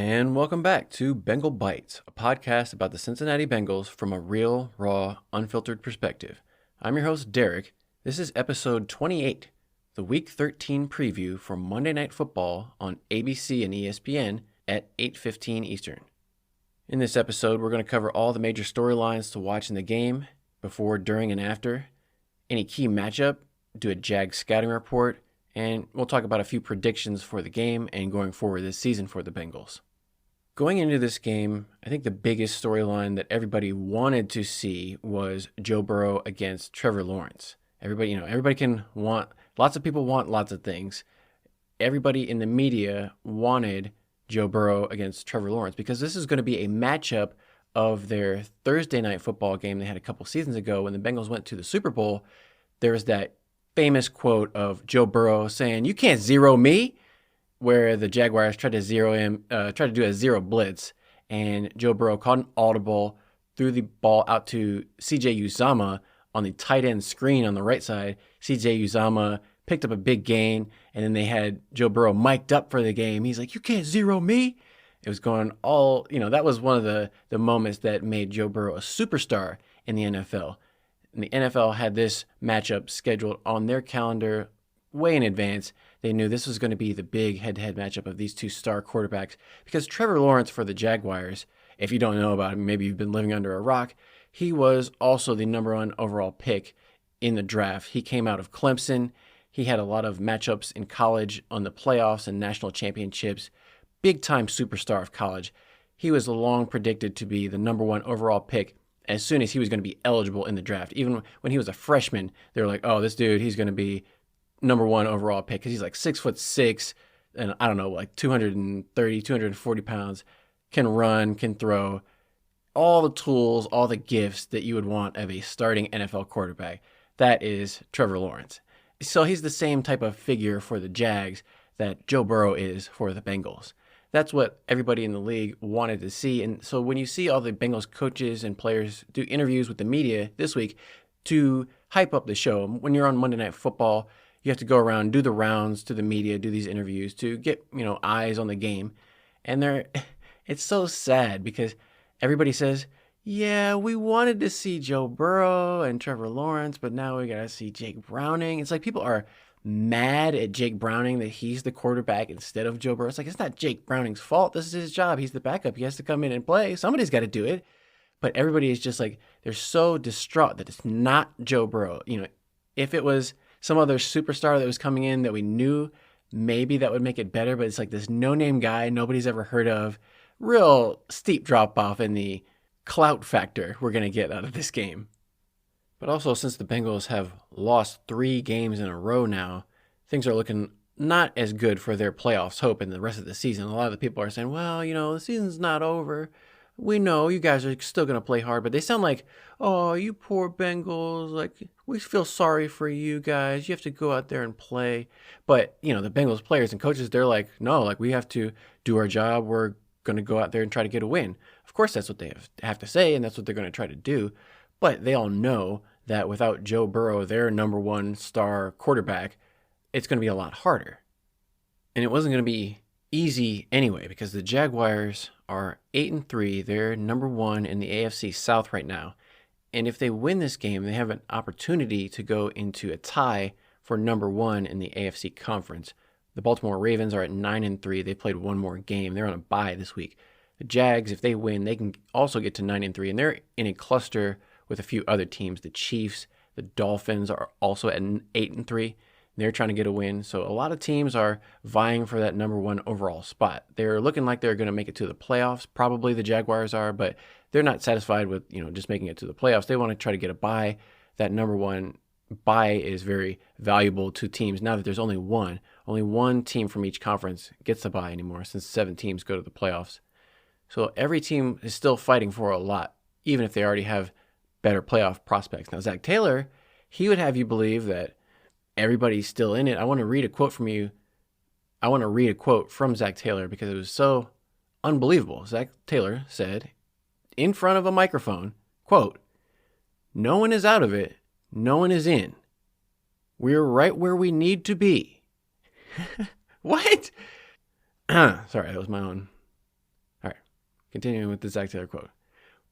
And welcome back to Bengal Bites, a podcast about the Cincinnati Bengals from a real, raw, unfiltered perspective. I'm your host, Derek. This is episode 28, the Week 13 preview for Monday Night Football on ABC and ESPN at 8:15 Eastern. In this episode, we're going to cover all the major storylines to watch in the game, before, during, and after, any key matchup, do a Jag scouting report, and we'll talk about a few predictions for the game and going forward this season for the Bengals. Going into this game, I think the biggest storyline that everybody wanted to see was Joe Burrow against Trevor Lawrence. Lots of people want lots of things. Everybody in the media wanted Joe Burrow against Trevor Lawrence because this is going to be a matchup of their Thursday night football game they had a couple seasons ago when the Bengals went to the Super Bowl. There was that famous quote of Joe Burrow saying, "You can't zero me," where the Jaguars tried to do a zero blitz, and Joe Burrow caught an audible, threw the ball out to CJ Uzomah on the tight end screen on the right side. CJ Uzomah picked up a big gain, and then they had Joe Burrow mic'd up for the game. He's like, "You can't zero me." It was going that was one of the moments that made Joe Burrow a superstar in the NFL. And the NFL had this matchup scheduled on their calendar way in advance. They knew this was going to be the big head-to-head matchup of these two star quarterbacks because Trevor Lawrence for the Jaguars, if you don't know about him, maybe you've been living under a rock, he was also the number one overall pick in the draft. He came out of Clemson. He had a lot of matchups in college on the playoffs and national championships. Big-time superstar of college. He was long predicted to be the number one overall pick as soon as he was going to be eligible in the draft. Even when he was a freshman, they were like, "Oh, this dude, he's going to be number one overall pick," because he's like 6'6", and I don't know, like 230, 240 pounds, can run, can throw, all the tools, all the gifts that you would want of a starting NFL quarterback. That is Trevor Lawrence. So he's the same type of figure for the Jags that Joe Burrow is for the Bengals. That's what everybody in the league wanted to see. And so when you see all the Bengals coaches and players do interviews with the media this week to hype up the show, when you're on Monday Night Football, you have to go around, do the rounds to the media, do these interviews to get, eyes on the game. And it's so sad because everybody says, "Yeah, we wanted to see Joe Burrow and Trevor Lawrence, but now we got to see Jake Browning." It's like people are mad at Jake Browning that he's the quarterback instead of Joe Burrow. It's like, it's not Jake Browning's fault. This is his job. He's the backup. He has to come in and play. Somebody's got to do it. But everybody is just like, they're so distraught that it's not Joe Burrow. If it was some other superstar that was coming in that we knew, maybe that would make it better. But it's like this no-name guy nobody's ever heard of. Real steep drop-off in the clout factor we're going to get out of this game. But also, since the Bengals have lost 3 games in a row now, things are looking not as good for their playoffs hope in the rest of the season. A lot of the people are saying, well, the season's not over. We know you guys are still going to play hard, but they sound like, "Oh, you poor Bengals, like, we feel sorry for you guys. You have to go out there and play." But, the Bengals players and coaches, they're like, "No, like, we have to do our job. We're going to go out there and try to get a win." Of course, that's what they have to say, and that's what they're going to try to do. But they all know that without Joe Burrow, their number one star quarterback, it's going to be a lot harder. And it wasn't going to be easy anyway because the Jaguars are 8-3. They're number one in the AFC South right now. And if they win this game, they have an opportunity to go into a tie for number one in the AFC Conference. The Baltimore Ravens are at 9-3. They played one more game. They're on a bye this week. The Jags, if they win, they can also get to 9-3, and they're in a cluster with a few other teams. The Chiefs, the Dolphins are also at 8-3. They're trying to get a win. So a lot of teams are vying for that number one overall spot. They're looking like they're going to make it to the playoffs. Probably the Jaguars are, but they're not satisfied with, just making it to the playoffs. They want to try to get a bye. That number one bye is very valuable to teams. Now that there's only one team from each conference gets the bye anymore since 7 teams go to the playoffs. So every team is still fighting for a lot, even if they already have better playoff prospects. Now, Zac Taylor, he would have you believe that everybody's still in it. I want to read a quote from you. I want to read a quote from Zac Taylor because it was so unbelievable. Zac Taylor said in front of a microphone, quote, "No one is out of it. No one is in. We're right where we need to be." What? Sorry, that was my own Continuing with the Zac Taylor quote.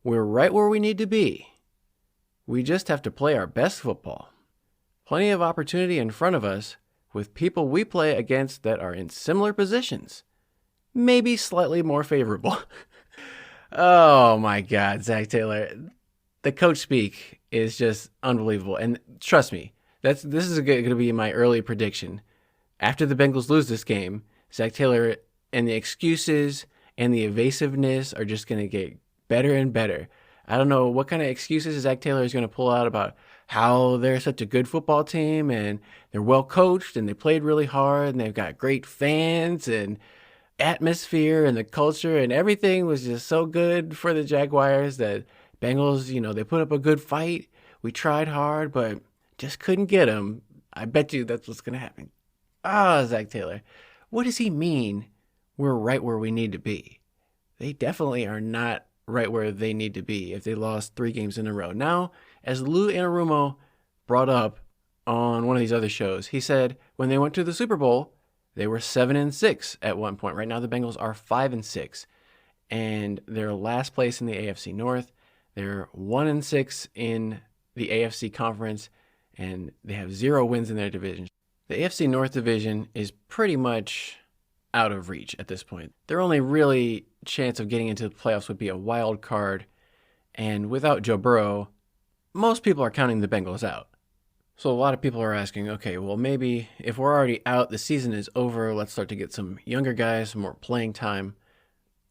We're right where we need to be. We just have to play our best football. Plenty of opportunity in front of us with people we play against that are in similar positions. Maybe slightly more favorable. Oh my God, Zac Taylor. The coach speak is just unbelievable. And trust me, this is going to be my early prediction. After the Bengals lose this game, Zac Taylor and the excuses and the evasiveness are just going to get better and better. I don't know what kind of excuses Zac Taylor is going to pull out about how they're such a good football team and they're well coached and they played really hard and they've got great fans and atmosphere and the culture and everything was just so good for the Jaguars that Bengals, they put up a good fight. We tried hard, but just couldn't get them. I bet you that's what's going to happen. Zac Taylor. What does he mean we're right where we need to be? They definitely are not right where they need to be if they lost 3 games in a row. Now, as Lou Anarumo brought up on one of these other shows, he said when they went to the Super Bowl, they were 7-6 at one point. Right now, the Bengals are 5-6, and they're last place in the AFC North. They're 1-6 in the AFC Conference, and they have 0 wins in their division. The AFC North division is pretty much out of reach at this point. Their only really chance of getting into the playoffs would be a wild card, and without Joe Burrow, most people are counting the Bengals out. So a lot of people are asking, okay, well maybe if we're already out, the season is over, let's start to get some younger guys, some more playing time,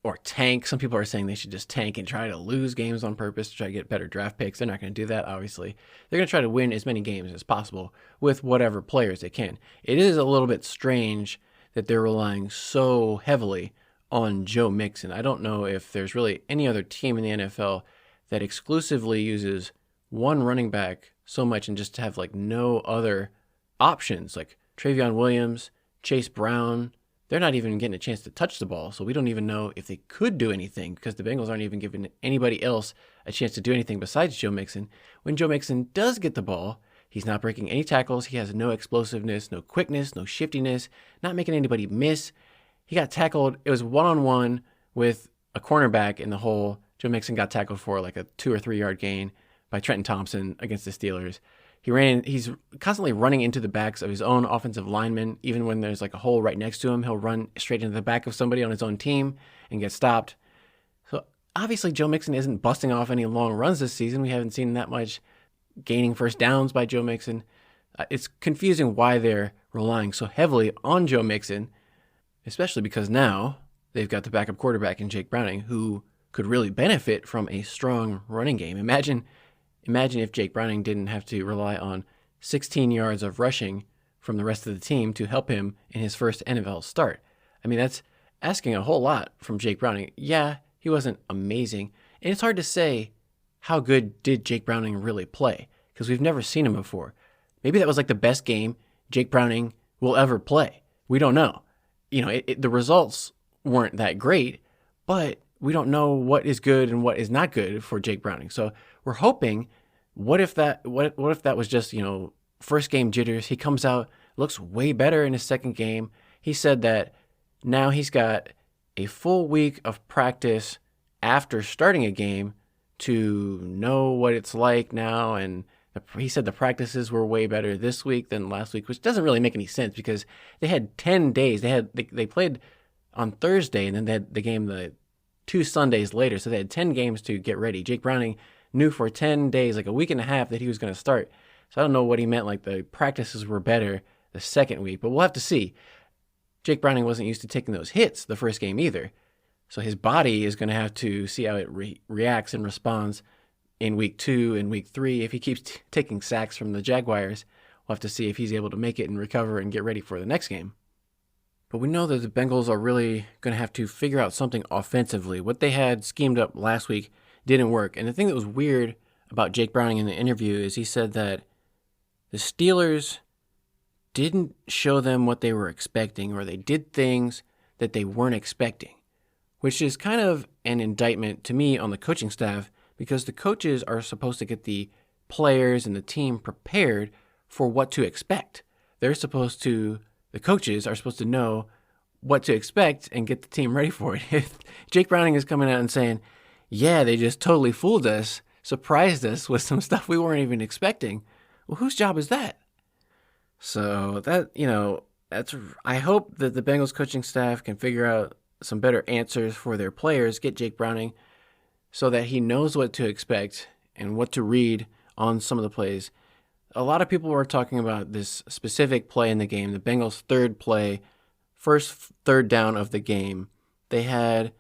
or tank. Some people are saying they should just tank and try to lose games on purpose to try to get better draft picks. They're not going to do that, obviously. They're going to try to win as many games as possible with whatever players they can. It is a little bit strange that they're relying so heavily on Joe Mixon. I don't know if there's really any other team in the NFL that exclusively uses one running back so much and just have no other options, like Travion Williams, Chase Brown. They're not even getting a chance to touch the ball, so we don't even know if they could do anything because the Bengals aren't even giving anybody else a chance to do anything besides Joe Mixon. When Joe Mixon does get the ball, he's not breaking any tackles. He has no explosiveness, no quickness, no shiftiness, not making anybody miss. He got tackled. It was one-on-one with a cornerback in the hole. Joe Mixon got tackled for a 2 or 3 yard gain by Trenton Thompson against the Steelers. He's constantly running into the backs of his own offensive linemen. Even when there's a hole right next to him, he'll run straight into the back of somebody on his own team and get stopped. So obviously Joe Mixon isn't busting off any long runs this season. We haven't seen that much gaining first downs by Joe Mixon. It's confusing why they're relying so heavily on Joe Mixon, especially because now they've got the backup quarterback in Jake Browning, who could really benefit from a strong running game. Imagine if Jake Browning didn't have to rely on 16 yards of rushing from the rest of the team to help him in his first NFL start. I mean, that's asking a whole lot from Jake Browning. Yeah, he wasn't amazing. And it's hard to say how good did Jake Browning really play because we've never seen him before. Maybe that was the best game Jake Browning will ever play. We don't know. The results weren't that great, but we don't know what is good and what is not good for Jake Browning. So we're hoping, what if that was just, first game jitters? He comes out, looks way better in his second game. He said that now he's got a full week of practice after starting a game to know what it's like now. And he said the practices were way better this week than last week, which doesn't really make any sense because they had 10 days. They played on Thursday and then they had the game the 2 Sundays later. So they had 10 games to get ready. Jake Browning knew for 10 days, a week and a half, that he was going to start. So I don't know what he meant, the practices were better the second week, but we'll have to see. Jake Browning wasn't used to taking those hits the first game either. So his body is going to have to see how it reacts and responds in week 2 and week 3. If he keeps taking sacks from the Jaguars, we'll have to see if he's able to make it and recover and get ready for the next game. But we know that the Bengals are really going to have to figure out something offensively. What they had schemed up last week didn't work. And the thing that was weird about Jake Browning in the interview is he said that the Steelers didn't show them what they were expecting, or they did things that they weren't expecting, which is kind of an indictment to me on the coaching staff, because the coaches are supposed to get the players and the team prepared for what to expect. The coaches are supposed to know what to expect and get the team ready for it. If Jake Browning is coming out and saying, yeah, they just totally fooled us, surprised us with some stuff we weren't even expecting, well, whose job is that? So I hope that the Bengals coaching staff can figure out some better answers for their players, get Jake Browning so that he knows what to expect and what to read on some of the plays. A lot of people were talking about this specific play in the game, the Bengals' third play, first third down of the game. They had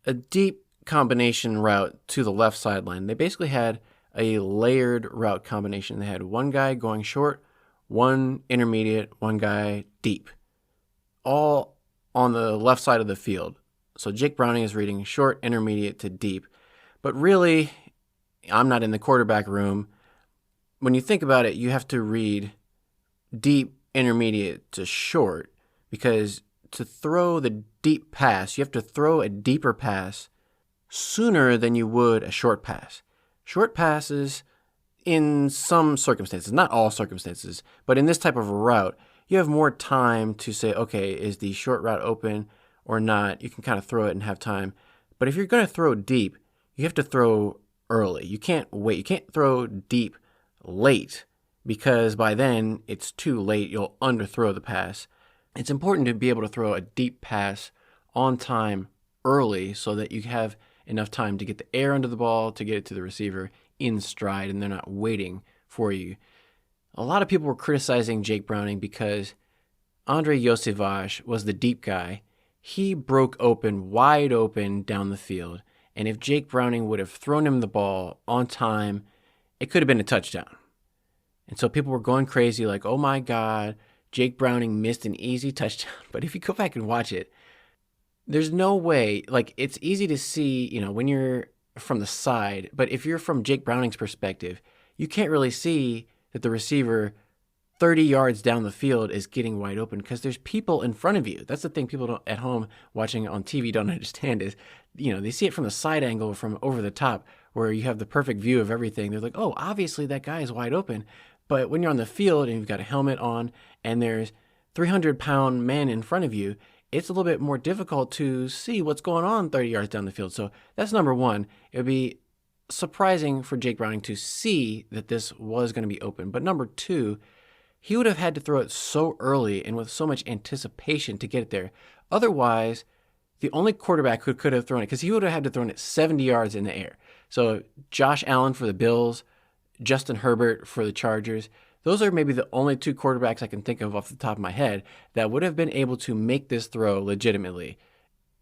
a deep combination route to the left sideline. They basically had a layered route combination. They had one guy going short, one intermediate, one guy deep, all on the left side of the field. So Jake Browning is reading short, intermediate to deep. But really, I'm not in the quarterback room. When you think about it, you have to read deep, intermediate to short, because to throw the deep pass, you have to throw a deeper pass sooner than you would a short pass. Short passes, in some circumstances, not all circumstances, but in this type of a route, you have more time to say, okay, is the short route open or not? You can kind of throw it and have time. But if you're going to throw deep, you have to throw early. You can't wait. You can't throw deep late, because by then it's too late. You'll underthrow the pass. It's important to be able to throw a deep pass on time early so that you have enough time to get the air under the ball, to get it to the receiver in stride, and they're not waiting for you. A lot of people were criticizing Jake Browning because Andre Iosivas was the deep guy. He broke wide open down the field, and if Jake Browning would have thrown him the ball on time, it could have been a touchdown. And so people were going crazy like, oh my God, Jake Browning missed an easy touchdown. But if you go back and watch it, there's no way, like, it's easy to see, when you're from the side, but if you're from Jake Browning's perspective, you can't really see that the receiver 30 yards down the field is getting wide open because there's people in front of you. That's the thing people at home watching on TV don't understand is, they see it from the side angle, from over the top, where you have the perfect view of everything. They're like, oh, obviously that guy is wide open. But when you're on the field and you've got a helmet on and there's 300-pound man in front of you, it's a little bit more difficult to see what's going on 30 yards down the field. So that's number one. It would be surprising for Jake Browning to see that this was going to be open. But number two, he would have had to throw it so early and with so much anticipation to get it there. Otherwise, the only quarterback who could have thrown it, because he would have had to throw it 70 yards in the air. So Josh Allen for the Bills, Justin Herbert for the Chargers, those are maybe the only two quarterbacks I can think of off the top of my head that would have been able to make this throw legitimately.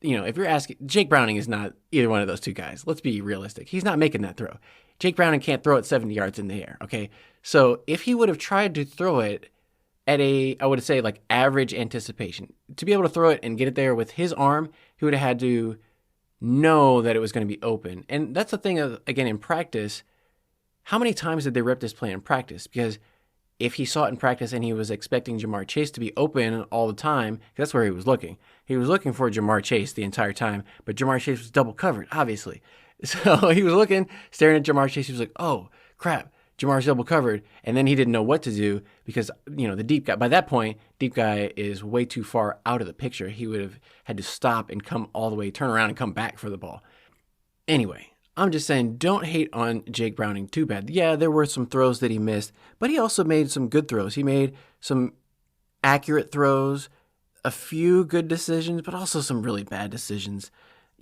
If you're asking, Jake Browning is not either one of those two guys. Let's be realistic. He's not making that throw. Jake Browning can't throw it 70 yards in the air, okay? So if he would have tried to throw it at I would say, like, average anticipation, to be able to throw it and get it there with his arm, he would have had to know that it was going to be open. And that's the thing, again, in practice, how many times did they rep this play in practice? Because if he saw it in practice and he was expecting Jamar Chase to be open all the time, that's where he was looking. He was looking for Jamar Chase the entire time, but Jamar Chase was double covered, obviously. So he was looking, staring at Jamar Chase. He was like, oh, crap, Jamar's double covered. And then he didn't know what to do because, the deep guy, by that point, deep guy is way too far out of the picture. He would have had to stop and come all the way, turn around and come back for the ball. Anyway, I'm just saying, don't hate on Jake Browning too bad. Yeah, there were some throws that he missed, but he also made some good throws. He made some accurate throws, a few good decisions, but also some really bad decisions.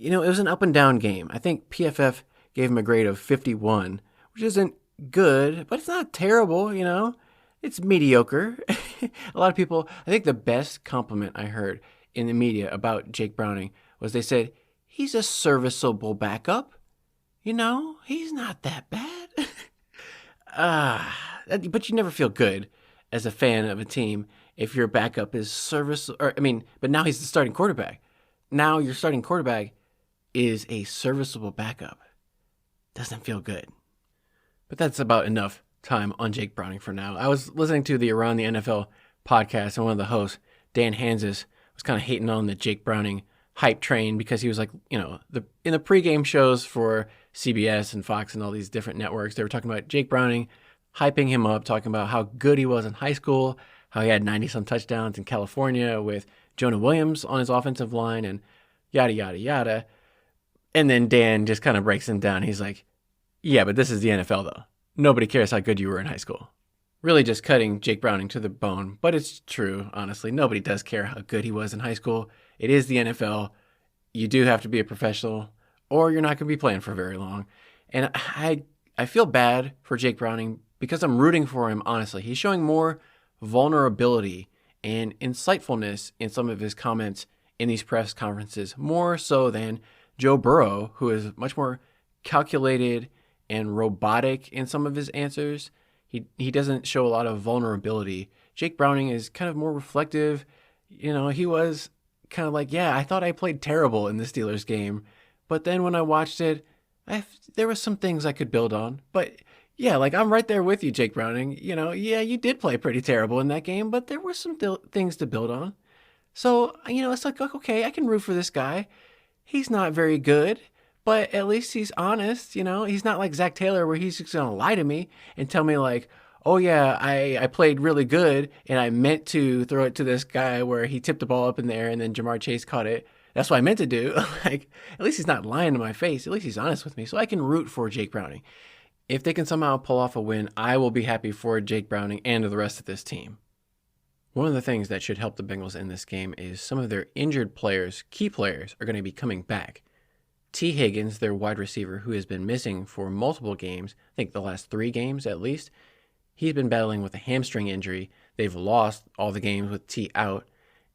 It was an up and down game. I think PFF gave him a grade of 51, which isn't good, but it's not terrible, It's mediocre. A lot of people, I think the best compliment I heard in the media about Jake Browning was they said, he's a serviceable backup. He's not that bad. But you never feel good as a fan of a team if your backup is but now he's the starting quarterback. Now your starting quarterback is a serviceable backup. Doesn't feel good. But that's about enough time on Jake Browning for now. I was listening to the Around the NFL podcast, and one of the hosts, Dan Hansis, was kind of hating on the Jake Browning hype train because he was like, in the pregame shows for CBS and Fox and all these different networks, they were talking about Jake Browning, hyping him up, talking about how good he was in high school, how he had 90-some touchdowns in California with Jonah Williams on his offensive line and yada, yada, yada. And then Dan just kind of breaks him down. He's like, yeah, but this is the NFL, though. Nobody cares how good you were in high school. Really just cutting Jake Browning to the bone. But it's true, honestly. Nobody does care how good he was in high school. It is the NFL. You do have to be a professional, or you're not going to be playing for very long. And I feel bad for Jake Browning because I'm rooting for him, honestly. He's showing more vulnerability and insightfulness in some of his comments in these press conferences, more so than Joe Burrow, who is much more calculated and robotic in some of his answers. He doesn't show a lot of vulnerability. Jake Browning is kind of more reflective. He was kind of like, yeah, I thought I played terrible in the Steelers game, but then when I watched it, there was some things I could build on. But yeah, like I'm right there with you, Jake Browning. Yeah, you did play pretty terrible in that game, but there were some things to build on. So, it's like, okay, I can root for this guy. He's not very good, but at least he's honest. He's not like Zac Taylor where he's just going to lie to me and tell me like, oh yeah, I played really good and I meant to throw it to this guy where he tipped the ball up in there and then Jamar Chase caught it. That's what I meant to do. Like, at least he's not lying to my face. At least he's honest with me. So I can root for Jake Browning. If they can somehow pull off a win, I will be happy for Jake Browning and the rest of this team. One of the things that should help the Bengals in this game is some of their injured players, key players, are going to be coming back. T. Higgins, their wide receiver, who has been missing for multiple games, I think the last 3 games at least, he's been battling with a hamstring injury. They've lost all the games with T out,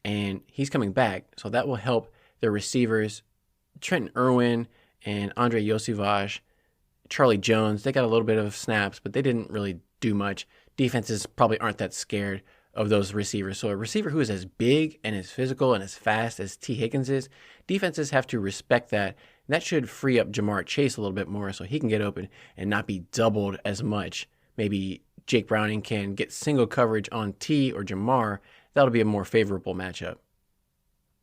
and he's coming back, so that will help their receivers, Trenton Irwin and Andre Yosivage, Charlie Jones. They got a little bit of snaps, but they didn't really do much. Defenses probably aren't that scared of those receivers. So a receiver who is as big and as physical and as fast as T. Higgins is, defenses have to respect that. And that should free up Jamar Chase a little bit more so he can get open and not be doubled as much. Maybe Jake Browning can get single coverage on T or Jamar. That'll be a more favorable matchup.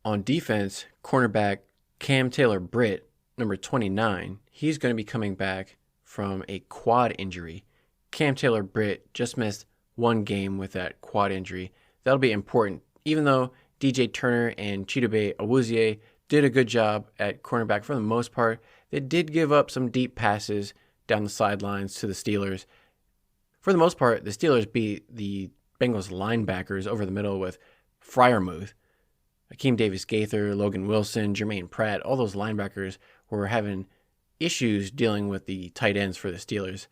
On defense, cornerback Cam Taylor-Britt, number 29, he's going to be coming back from a quad injury. Cam Taylor-Britt just missed 1 game with that quad injury. That'll be important. Even though DJ Turner and Chidobe Awuzie did a good job at cornerback for the most part, they did give up some deep passes down the sidelines to the Steelers. For the most part, the Steelers beat the Bengals linebackers over the middle with Freiermuth, Akeem Davis-Gaither, Logan Wilson, Jermaine Pratt. All those linebackers were having issues dealing with the tight ends for the Steelers.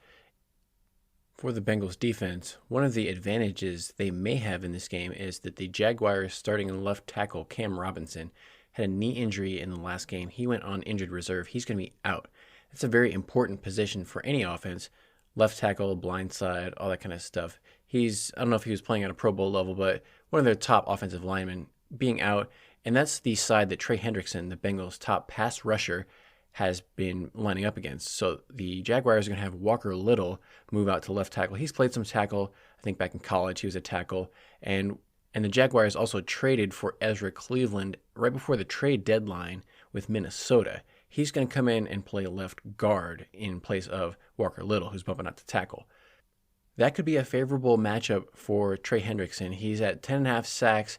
For the Bengals defense, one of the advantages they may have in this game is that the Jaguars starting left tackle Cam Robinson had a knee injury in the last game. He went on injured reserve. He's going to be out. That's a very important position for any offense. Left tackle, blind side, all that kind of stuff. I don't know if he was playing at a Pro Bowl level, but one of their top offensive linemen being out. And that's the side that Trey Hendrickson, the Bengals' top pass rusher, has been lining up against. So the Jaguars are going to have Walker Little move out to left tackle. He's played some tackle. I think back in college he was a tackle. And the Jaguars also traded for Ezra Cleveland right before the trade deadline with Minnesota. He's going to come in and play left guard in place of Walker Little, who's bumping out to tackle. That could be a favorable matchup for Trey Hendrickson. He's at 10.5 sacks,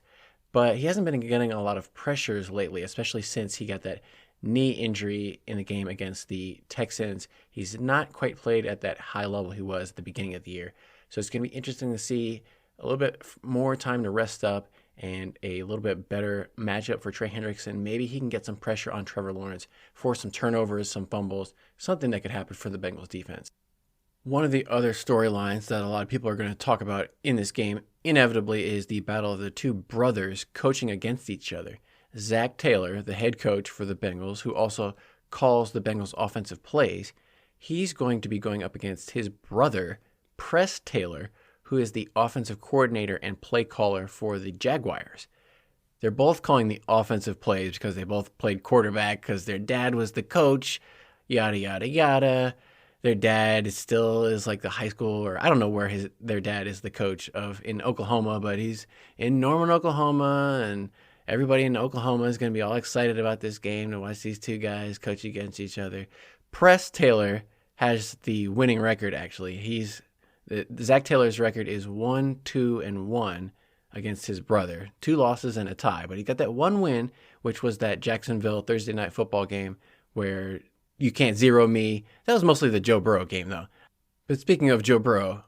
but he hasn't been getting a lot of pressures lately, especially since he got that knee injury in the game against the Texans. He's not quite played at that high level he was at the beginning of the year. So it's going to be interesting to see a little bit more time to rest up and a little bit better matchup for Trey Hendrickson. Maybe he can get some pressure on Trevor Lawrence, force some turnovers, some fumbles, something that could happen for the Bengals defense. One of the other storylines that a lot of people are going to talk about in this game inevitably is the battle of the two brothers coaching against each other. Zac Taylor, the head coach for the Bengals, who also calls the Bengals offensive plays, he's going to be going up against his brother, Press Taylor, who is the offensive coordinator and play caller for the Jaguars. They're both calling the offensive plays because they both played quarterback because their dad was the coach, yada, yada, yada. Their dad still is like the high school, or I don't know where their dad is the coach of in Oklahoma, but he's in Norman, Oklahoma, and everybody in Oklahoma is going to be all excited about this game to watch these two guys coach against each other. Press Taylor has the winning record, actually. Zac Taylor's record is 1-2-1 against his brother. 2 losses and a tie, but he got that one win, which was that Jacksonville Thursday night football game where you can't zero me. That was mostly the Joe Burrow game, though. But speaking of Joe Burrow,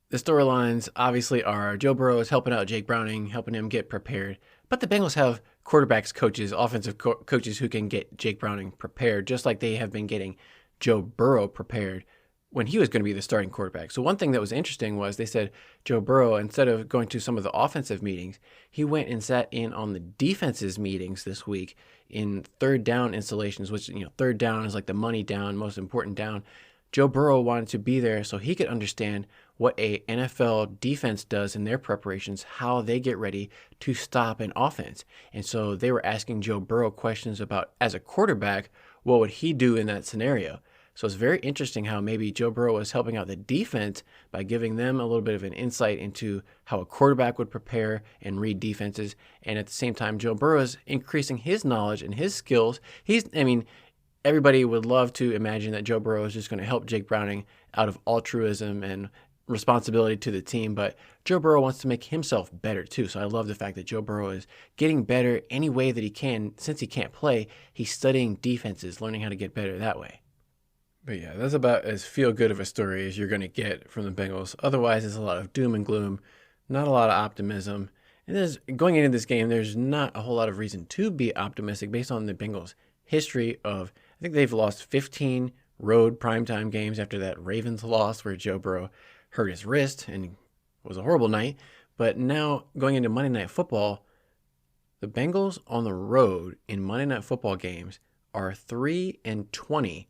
the storylines obviously are Joe Burrow is helping out Jake Browning, helping him get prepared. But the Bengals have quarterbacks coaches, offensive coaches who can get Jake Browning prepared, just like they have been getting Joe Burrow prepared when he was going to be the starting quarterback. So one thing that was interesting was they said Joe Burrow, instead of going to some of the offensive meetings, he went and sat in on the defense's meetings this week in third down installations, which, third down is like the money down, most important down. Joe Burrow wanted to be there so he could understand what a NFL defense does in their preparations, how they get ready to stop an offense. And so they were asking Joe Burrow questions about, as a quarterback, what would he do in that scenario? So it's very interesting how maybe Joe Burrow is helping out the defense by giving them a little bit of an insight into how a quarterback would prepare and read defenses. And at the same time, Joe Burrow is increasing his knowledge and his skills. Everybody would love to imagine that Joe Burrow is just going to help Jake Browning out of altruism and responsibility to the team, but Joe Burrow wants to make himself better too. So I love the fact that Joe Burrow is getting better any way that he can. Since he can't play, he's studying defenses, learning how to get better that way. But yeah, that's about as feel-good of a story as you're going to get from the Bengals. Otherwise, it's a lot of doom and gloom, not a lot of optimism. And going into this game, there's not a whole lot of reason to be optimistic based on the Bengals' history of, I think they've lost 15 road primetime games after that Ravens loss where Joe Burrow hurt his wrist and it was a horrible night. But now going into Monday Night Football, the Bengals on the road in Monday Night Football games are 3-20,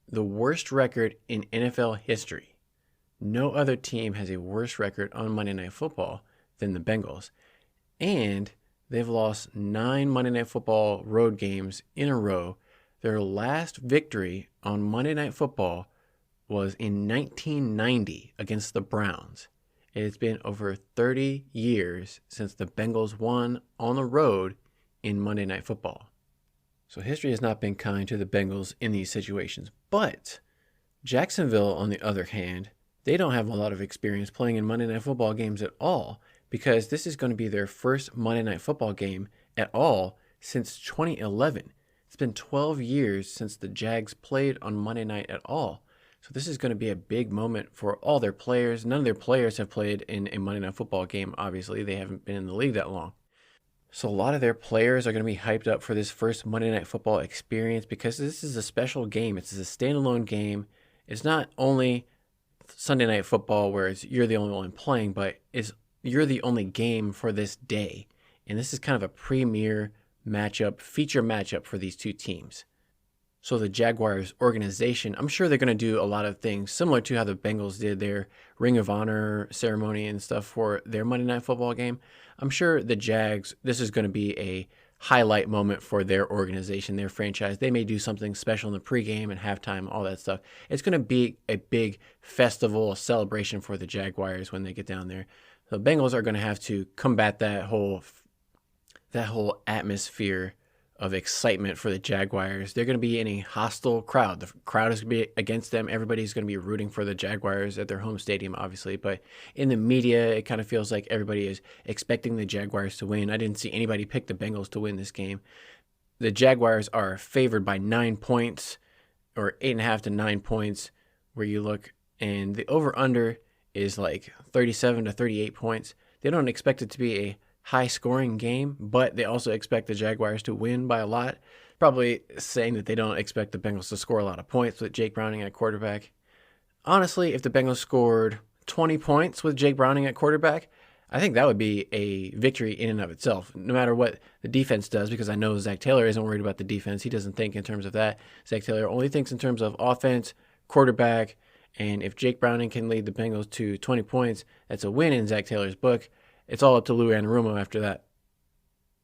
the worst record in NFL history. No other team has a worse record on Monday Night Football than the Bengals. And they've lost 9 Monday Night Football road games in a row. Their last victory on Monday Night Football was in 1990 against the Browns. It's been over 30 years since the Bengals won on the road in Monday Night Football. So history has not been kind to the Bengals in these situations. But Jacksonville, on the other hand, they don't have a lot of experience playing in Monday Night Football games at all, because this is going to be their first Monday Night Football game at all since 2011. It's been 12 years since the Jags played on Monday night at all. So this is going to be a big moment for all their players. None of their players have played in a Monday Night Football game, obviously. They haven't been in the league that long. So a lot of their players are going to be hyped up for this first Monday Night Football experience because this is a special game. It's a standalone game. It's not only Sunday Night Football where you're the only one playing, but you're the only game for this day. And this is kind of a premier feature matchup for these two teams. So the Jaguars organization, I'm sure they're going to do a lot of things similar to how the Bengals did their Ring of Honor ceremony and stuff for their Monday Night Football game. I'm sure the Jags, this is going to be a highlight moment for their organization, their franchise. They may do something special in the pregame and halftime, all that stuff. It's going to be a big festival, a celebration for the Jaguars when they get down there. The Bengals are going to have to combat that whole atmosphere of excitement for the Jaguars. They're going to be in a hostile crowd. The crowd is going to be against them. Everybody's going to be rooting for the Jaguars at their home stadium, obviously. But in the media, it kind of feels like everybody is expecting the Jaguars to win. I didn't see anybody pick the Bengals to win this game. The Jaguars are favored by 9 points, or 8.5 to 9 points, where you look, and the over-under is like 37 to 38 points. They don't expect it to be a high-scoring game, but they also expect the Jaguars to win by a lot. Probably saying that they don't expect the Bengals to score a lot of points with Jake Browning at quarterback. Honestly, if the Bengals scored 20 points with Jake Browning at quarterback, I think that would be a victory in and of itself, no matter what the defense does, because I know Zac Taylor isn't worried about the defense. He doesn't think in terms of that. Zac Taylor only thinks in terms of offense, quarterback, and if Jake Browning can lead the Bengals to 20 points, that's a win in Zac Taylor's book. It's all up to Lou Anarumo after that.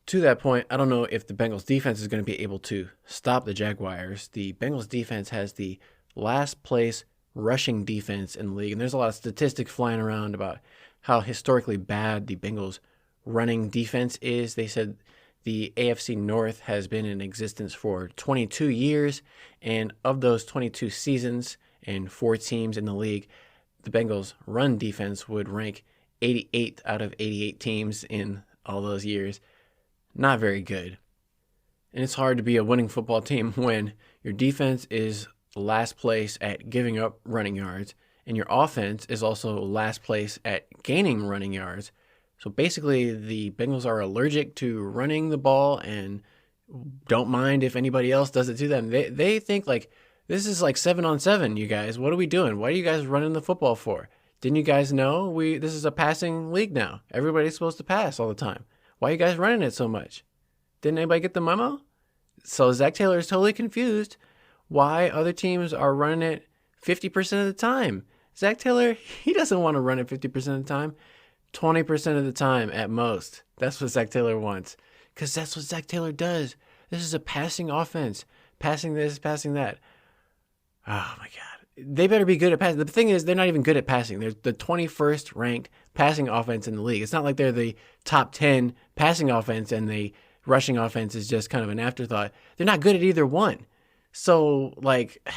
To that point, I don't know if the Bengals defense is going to be able to stop the Jaguars. The Bengals defense has the last place rushing defense in the league, and there's a lot of statistics flying around about how historically bad the Bengals running defense is. They said the AFC North has been in existence for 22 years, and of those 22 seasons and 4 teams in the league, the Bengals run defense would rank 88th out of 88 teams in all those years. Not very good. And it's hard to be a winning football team when your defense is last place at giving up running yards, and your offense is also last place at gaining running yards. So basically, the Bengals are allergic to running the ball and don't mind if anybody else does it to them. They think like, this is like 7-on-7, you guys. What are we doing? What are you guys running the football for? Didn't you guys know this is a passing league now? Everybody's supposed to pass all the time. Why are you guys running it so much? Didn't anybody get the memo? So Zac Taylor is totally confused why other teams are running it 50% of the time. Zac Taylor, he doesn't want to run it 50% of the time. 20% of the time at most. That's what Zac Taylor wants. Because that's what Zac Taylor does. This is a passing offense. Passing this, passing that. Oh my God. They better be good at passing. The thing is, they're not even good at passing. They're the 21st ranked passing offense in the league. It's not like they're the top 10 passing offense and the rushing offense is just kind of an afterthought. They're not good at either one. So, like,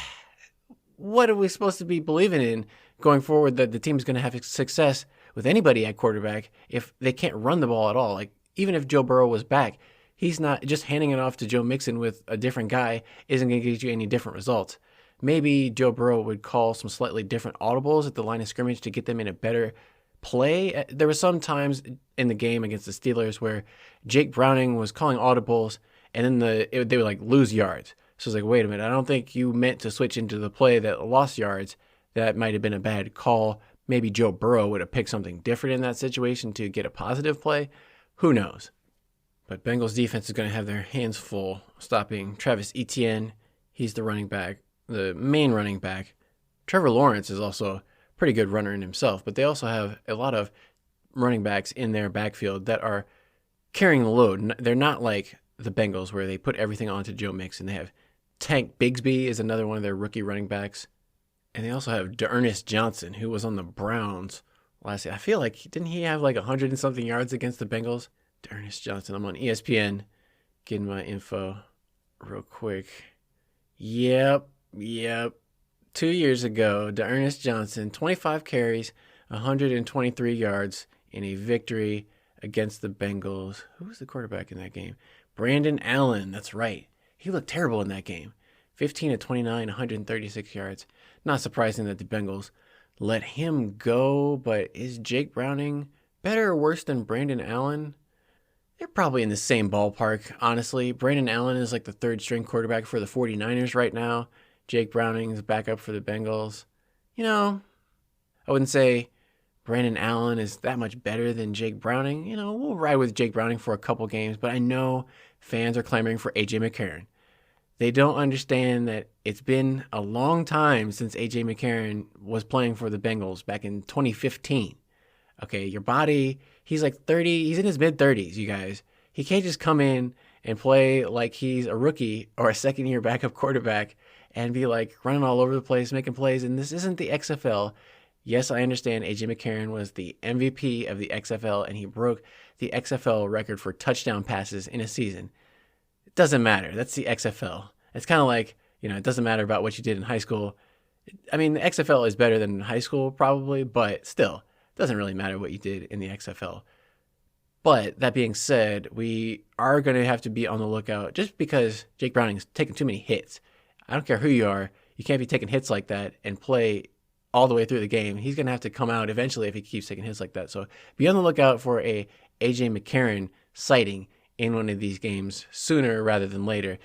what are we supposed to be believing in going forward that the team's going to have success with anybody at quarterback if they can't run the ball at all? Like, even if Joe Burrow was back, he's not just handing it off to Joe Mixon with a different guy isn't going to get you any different results. Maybe Joe Burrow would call some slightly different audibles at the line of scrimmage to get them in a better play. There were some times in the game against the Steelers where Jake Browning was calling audibles and then they would like lose yards. So it's like, wait a minute, I don't think you meant to switch into the play that lost yards. That might have been a bad call. Maybe Joe Burrow would have picked something different in that situation to get a positive play. Who knows? But Bengals defense is going to have their hands full stopping Travis Etienne. He's the running back, the main running back. Trevor Lawrence is also a pretty good runner in himself, but they also have a lot of running backs in their backfield that are carrying the load. They're not like the Bengals where they put everything onto Joe Mixon. They have Tank Bigsby is another one of their rookie running backs. And they also have D'Ernest Johnson, who was on the Browns last year. I feel like, didn't he have like 100 and something yards against the Bengals? D'Ernest Johnson. I'm on ESPN getting my info real quick. Yep. 2 years ago, D'Ernest Johnson, 25 carries, 123 yards in a victory against the Bengals. Who was the quarterback in that game? Brandon Allen. That's right. He looked terrible in that game. 15 of 29, 136 yards. Not surprising that the Bengals let him go, but is Jake Browning better or worse than Brandon Allen? They're probably in the same ballpark, honestly. Brandon Allen is like the third string quarterback for the 49ers right now. Jake Browning's backup for the Bengals. You know, I wouldn't say Brandon Allen is that much better than Jake Browning. You know, we'll ride with Jake Browning for a couple games, but I know fans are clamoring for A.J. McCarron. They don't understand that it's been a long time since A.J. McCarron was playing for the Bengals back in 2015. Okay, your body, he's like 30, he's in his mid-30s, you guys. He can't just come in and play like he's a rookie or a second-year backup quarterback and be like running all over the place, making plays, and this isn't the XFL. Yes, I understand A.J. McCarron was the MVP of the XFL, and he broke the XFL record for touchdown passes in a season. It doesn't matter. That's the XFL. It's kind of like, you know, it doesn't matter about what you did in high school. I mean, the XFL is better than high school probably, but still, it doesn't really matter what you did in the XFL. But that being said, we are going to have to be on the lookout just because Jake Browning's taking too many hits. I don't care who you are. You can't be taking hits like that and play all the way through the game. He's going to have to come out eventually if he keeps taking hits like that. So be on the lookout for a A.J. McCarron sighting in one of these games sooner rather than later.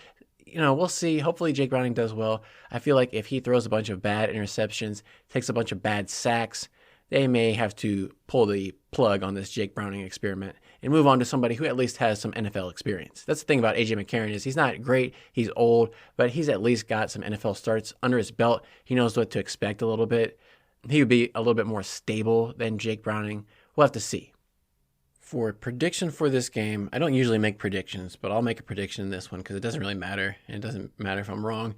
You know, we'll see. Hopefully Jake Browning does well. I feel like if he throws a bunch of bad interceptions, takes a bunch of bad sacks, they may have to pull the plug on this Jake Browning experiment and move on to somebody who at least has some NFL experience. That's the thing about A.J. McCarron is he's not great, he's old, but he's at least got some NFL starts under his belt. He knows what to expect a little bit. He would be a little bit more stable than Jake Browning. We'll have to see. For prediction for this game, I don't usually make predictions, but I'll make a prediction in this one because it doesn't really matter, and it doesn't matter if I'm wrong.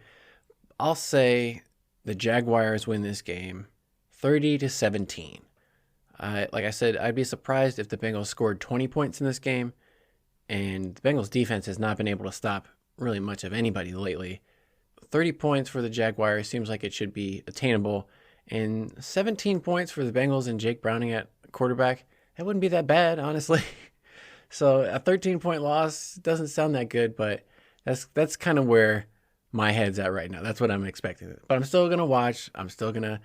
I'll say the Jaguars win this game 30-17. Like I said, I'd be surprised if the Bengals scored 20 points in this game, and the Bengals defense has not been able to stop really much of anybody lately. 30 points for the Jaguars seems like it should be attainable, and 17 points for the Bengals and Jake Browning at quarterback, that wouldn't be that bad, honestly. So a 13-point loss doesn't sound that good, but that's kind of where my head's at right now. That's what I'm expecting. But I'm still going to watch. I'm still going to,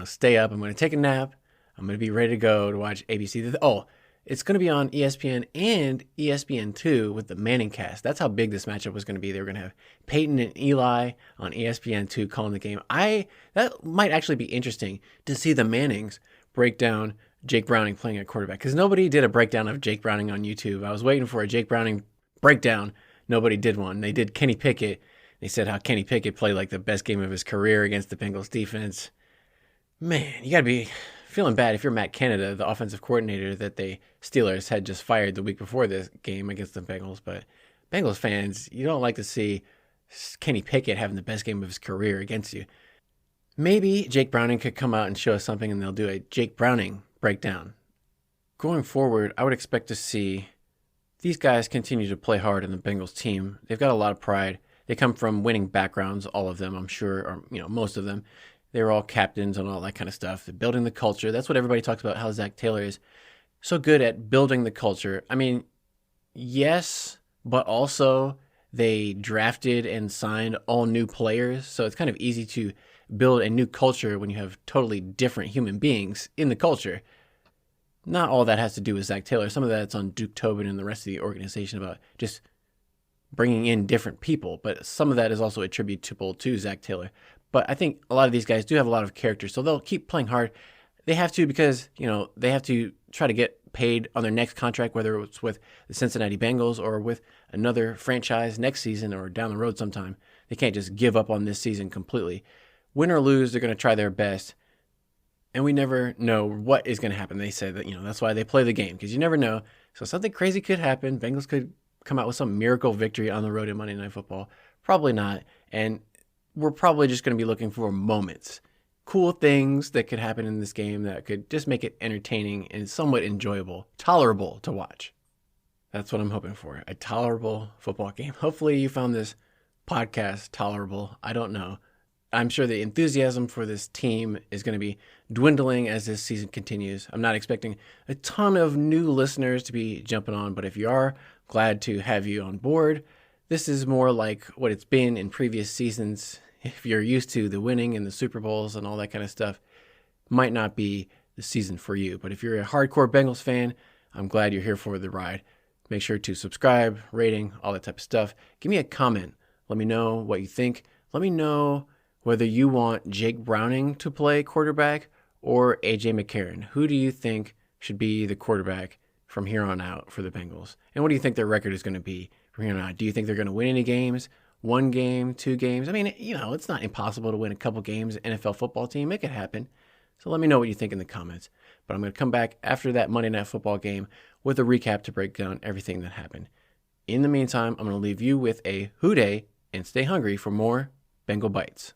stay up. I'm going to take a nap. I'm going to be ready to go to watch ABC. Oh, it's going to be on ESPN and ESPN2 with the Manning cast. That's how big this matchup was going to be. They were going to have Peyton and Eli on ESPN2 calling the game. That might actually be interesting to see the Mannings break down Jake Browning playing at quarterback, because nobody did a breakdown of Jake Browning on YouTube. I was waiting for a Jake Browning breakdown. Nobody did one. They did Kenny Pickett. They said how Kenny Pickett played like the best game of his career against the Bengals defense. Man, you got to be feeling bad if you're Matt Canada, the offensive coordinator that the Steelers had just fired the week before this game against the Bengals. But Bengals fans, you don't like to see Kenny Pickett having the best game of his career against you. Maybe Jake Browning could come out and show us something, and they'll do a Jake Browning breakdown. Going forward, I would expect to see these guys continue to play hard in the Bengals team. They've got a lot of pride. They come from winning backgrounds, all of them, I'm sure, or most of them. They were all captains and all that kind of stuff. They're building the culture. That's what everybody talks about, how Zac Taylor is so good at building the culture. I mean, yes, but also they drafted and signed all new players, so it's kind of easy to build a new culture when you have totally different human beings in the culture. Not all that has to do with Zac Taylor. Some of that's on Duke Tobin and the rest of the organization about just bringing in different people, but some of that is also attributable to Zac Taylor. But I think a lot of these guys do have a lot of character, so they'll keep playing hard. They have to, because they have to try to get paid on their next contract, whether it's with the Cincinnati Bengals or with another franchise next season or down the road sometime. They can't just give up on this season completely. Win or lose, they're going to try their best. And we never know what is going to happen. They say that, that's why they play the game, because you never know. So something crazy could happen. Bengals could come out with some miracle victory on the road in Monday Night Football. Probably not. And we're probably just going to be looking for moments. Cool things that could happen in this game that could just make it entertaining and somewhat enjoyable, tolerable to watch. That's what I'm hoping for. A tolerable football game. Hopefully you found this podcast tolerable. I don't know. I'm sure the enthusiasm for this team is going to be dwindling as this season continues. I'm not expecting a ton of new listeners to be jumping on, but if you are, glad to have you on board. This is more like what it's been in previous seasons. If you're used to the winning and the Super Bowls and all that kind of stuff, might not be the season for you. But if you're a hardcore Bengals fan, I'm glad you're here for the ride. Make sure to subscribe, rating, all that type of stuff. Give me a comment. Let me know what you think. Let me know whether you want Jake Browning to play quarterback or A.J. McCarron. Who do you think should be the quarterback from here on out for the Bengals? And what do you think their record is going to be from here on out? Do you think they're going to win any games? 1 game, 2 games? I mean, it's not impossible to win a couple games, NFL football team. It could happen. So let me know what you think in the comments. But I'm going to come back after that Monday Night Football game with a recap to break down everything that happened. In the meantime, I'm going to leave you with a Hoo Day and stay hungry for more Bengal Bites.